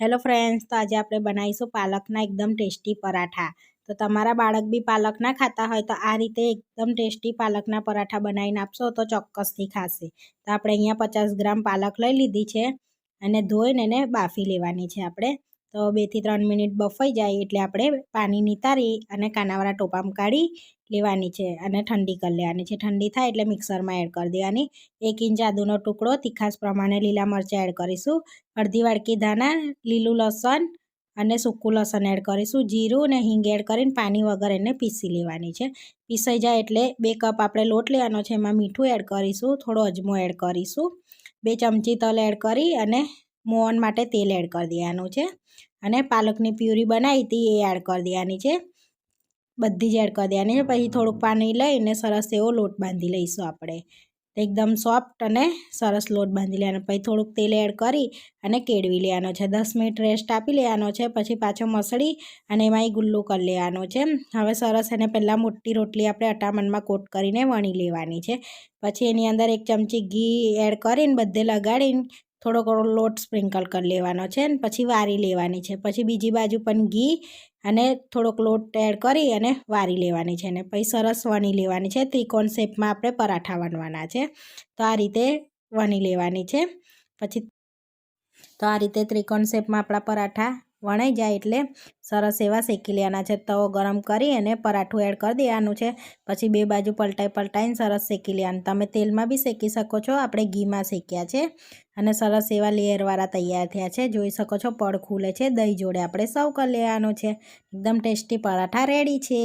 Hello friends, તો આજે આપણે બનાવીશું પાલકના એકદમ ટેસ્ટી પરાઠા. તો તમારા બાળક બી પાલક ના ખાતા હોય તો આ રીતે એકદમ ટેસ્ટી પાલકના પરાઠા બનાવીને આપશો તો ચોક્કસથી ખાશે. તો આપણે અહીંયા 50 ગ્રામ પાલક લઈ લીધી છે અને ધોઈને એને બાફી લેવાની છે આપણે. તો 2 થી 3 મિનિટ બફાઈ જાય એટલે આપણે પાણી નિતારી અને કાનાવાળા ટોપામાં કાઢી લેવાની છે અને ઠંડી કરી લેવાની છે. ઠંડી થાય એટલે મિક્સરમાં એડ કરી દેવાની. 1 ઇંચ આદુનો ટુકડો, તીખાસ પ્રમાણે લીલા મરચાં એડ કરીશું, અડધી વાડકી ધાણા, લીલું લસણ અને સૂકું લસણ એડ કરીશું, જીરું અને હિંગ એડ કરીને પાણી વગર એને પીસી લેવાની છે. પીસાઈ જાય એટલે 2 કપ આપણે લોટ લેવાનો છે, એમાં મીઠું એડ કરીશું, થોડો અજમો એડ કરીશું, 2 ચમચી તલ એડ કરી અને મોવન માટે તેલ એડ કરી દેવાનું છે અને પાલકની પ્યુરી બનાવી હતી એ એડ કરી દેવાની છે. બધી જ એડ કરી દેવાની છે. પછી થોડુંક પાણી લઈને સરસ એવો લોટ બાંધી લઈશું આપણે. એકદમ સોફ્ટ અને સરસ લોટ બાંધી લેવાનો. પછી થોડુંક તેલ એડ કરી અને કેળવી લેવાનો છે. 10 મિનિટ રેસ્ટ આપી લેવાનો છે. પછી પાછો મસળી અને એમાંય ગુલ્લું કરી લેવાનો છે. હવે સરસ એને પહેલાં મોટી રોટલી આપણે અટામણમાં કોટ કરીને વણી લેવાની છે. પછી એની અંદર 1 ચમચી ઘી એડ કરીને બધે લગાડીને થોડો લોટ સ્પ્રિંકલ કરી લેવાનો છે અને પછી વારી લેવાની છે. પછી બીજી બાજુ પણ ઘી અને થોડોક લોટ એડ કરી અને વારી લેવાની છે અને પછી સરસ વણી લેવાની છે. ત્રિકોણ શેપમાં આપણે પરાઠા વણવાના છે. તો આ રીતે વણી લેવાની છે. પછી તો આ રીતે ત્રિકોણ શેપમાં આપણા પરાઠા વણાઈ જાય એટલે સરસ એવા શેકી લેવાના છે. તવો ગરમ કરી અને પરાઠું એડ કરી દેવાનું છે. પછી 2 બાજુ પલટાઈને સરસ શેકી લેવાનું. તમે તેલમાં બી શેકી શકો છો, આપણે ઘીમાં શેક્યા છે અને સરસ એવા લેયરવાળા તૈયાર થયા છે. જોઈ શકો છો પડ ખુલે છે. દહીં જોડે આપણે સર્વ કરી લેવાનું છે. એકદમ ટેસ્ટી પરાઠા રેડી છે.